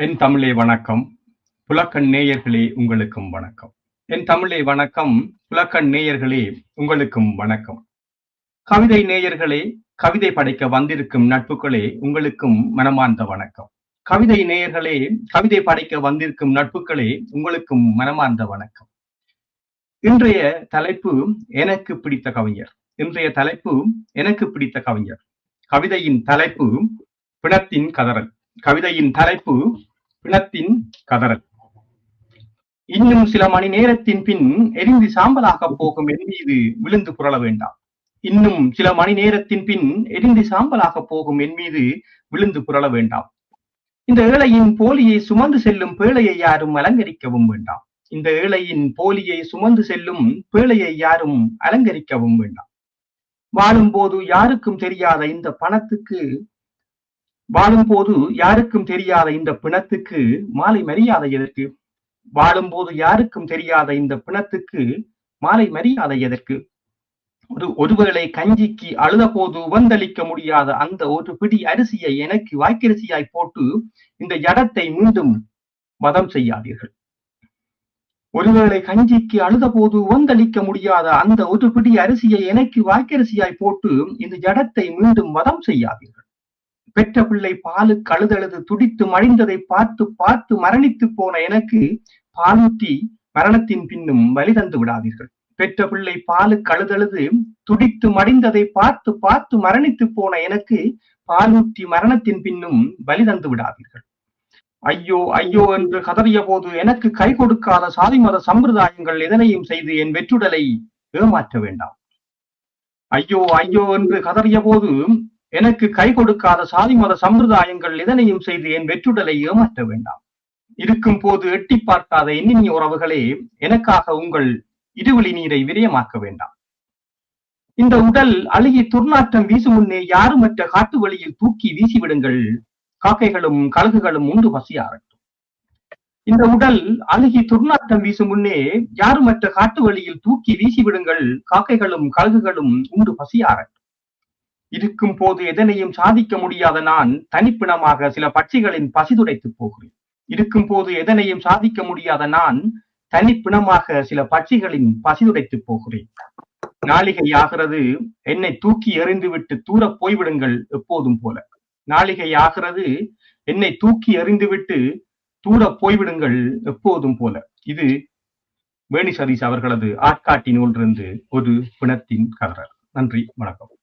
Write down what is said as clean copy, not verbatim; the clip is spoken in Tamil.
என் தமிழே வணக்கம். புலக்கண் நேயர்களே உங்களுக்கும் வணக்கம். என் தமிழே வணக்கம். புலக்கண் நேயர்களே உங்களுக்கும் வணக்கம். கவிதை நேயர்களே, கவிதை படைக்க வந்திருக்கும் நட்புகளே உங்களுக்கும் மனமார்ந்த வணக்கம். கவிதை நேயர்களே, கவிதை படைக்க வந்திருக்கும் நட்புகளே உங்களுக்கும் மனமார்ந்த வணக்கம். இன்றைய தலைப்பு எனக்கு பிடித்த கவிஞர். இன்றைய தலைப்பு எனக்கு பிடித்த கவிஞர். கவிதையின் தலைப்பு பிணத்தின் கதறல். கவிதையின் தலைப்பு பிணத்தின் கதறல். இன்னும் சில மணி நேரத்தின் பின் எரிந்து சாம்பலாக போகும் என் மீது விழுந்து புரள வேண்டாம். இன்னும் சில மணி நேரத்தின் பின் எரிந்து சாம்பலாக போகும் என் மீது விழுந்து புரள வேண்டாம். இந்த ஏழையின் போலியை சுமந்து செல்லும் பேழையை யாரும் அலங்கரிக்கவும் வேண்டாம். இந்த ஏழையின் போலியை சுமந்து செல்லும் பேழையை யாரும் அலங்கரிக்கவும் வேண்டாம். வாழும்போது யாருக்கும் தெரியாத இந்த பணத்துக்கு வாழும்போது யாருக்கும் தெரியாத இந்த பிணத்துக்கு மாலை மரியாதை எதற்கு? வாழும்போது யாருக்கும் தெரியாத இந்த பிணத்துக்கு மாலை மரியாதை எதற்கு? ஒருவேளை கஞ்சிக்கு அழுத போது உவந்தளிக்க முடியாத அந்த ஒரு பிடி அரிசியை எனக்கு வாய்க்கரிசியாய் போட்டு இந்த ஜடத்தை மீண்டும் வதம் செய்யாதீர்கள். ஒருவேளை கஞ்சிக்கு அழுத போது உவந்தளிக்க முடியாத அந்த ஒரு பிடி அரிசியை எனக்கு வாய்க்கரிசியாய் போட்டு இந்த ஜடத்தை மீண்டும் வதம் செய்யாதீர்கள். பெற்ற பிள்ளை பாலுக்கு அழுதழுது துடித்து மடிந்ததை பார்த்து பார்த்து மரணித்து போன எனக்கு பாலூட்டி மரணத்தின் பின்னும் வலி தந்து விடாதீர்கள். பெற்ற பிள்ளை பாலுக்கு அழுதழுது துடித்து மடிந்ததை பார்த்து பார்த்து மரணித்து போன எனக்கு பாலூட்டி மரணத்தின் பின்னும் வலி தந்து விடாதீர்கள். ஐயோ ஐயோ என்று கதறிய போது எனக்கு கை கொடுக்காத சாதி மத சம்பிரதாயங்கள் எதனையும் செய்து என் வெற்றுடலை ஏமாற்ற வேண்டாம். ஐயோ ஐயோ என்று கதறிய போது எனக்கு கை கொடுக்காத சாதி மத சம்பிரதாயங்கள் எதனையும் செய்து என் வெற்றுடலை ஏமாற்ற வேண்டாம். இருக்கும் போது எட்டி பார்க்காத எண்ணினிய உறவுகளே, எனக்காக உங்கள் இருவழி நீரை விரயமாக்க வேண்டாம். இந்த உடல் அழுகி துர்நாற்றம் வீசும் முன்னே யாருமற்ற காட்டு வழியில் தூக்கி வீசிவிடுங்கள். காக்கைகளும் கழுகுகளும் உண்டு பசியாரட்டும். இந்த உடல் அழுகி துர்நாற்றம் வீசும் முன்னே யாருமற்ற காட்டு வழியில் தூக்கி வீசிவிடுங்கள். காக்கைகளும் கழுகுகளும் உண்டு பசியாரட்டும். இருக்கும் போது எதனையும் சாதிக்க முடியாத நான் தனிப்பிணமாக சில பட்சிகளின் பசிதுடைத்து போகிறேன். இருக்கும் போது எதனையும் சாதிக்க முடியாத நான் தனிப்பிணமாக சில பட்சிகளின் பசிதுடைத்து போகிறேன். நாளிகை ஆகிறது, என்னை தூக்கி எறிந்துவிட்டு தூர போய்விடுங்கள் எப்போதும் போல. நாளிகை ஆகிறது, என்னை தூக்கி எறிந்துவிட்டு தூர போய்விடுங்கள் எப்போதும் போல. இது வேணி சதீஷ் அவர்களது ஆட்காட்டி நூலிலிருந்து ஒரு பிணத்தின் கதறல். நன்றி, வணக்கம்.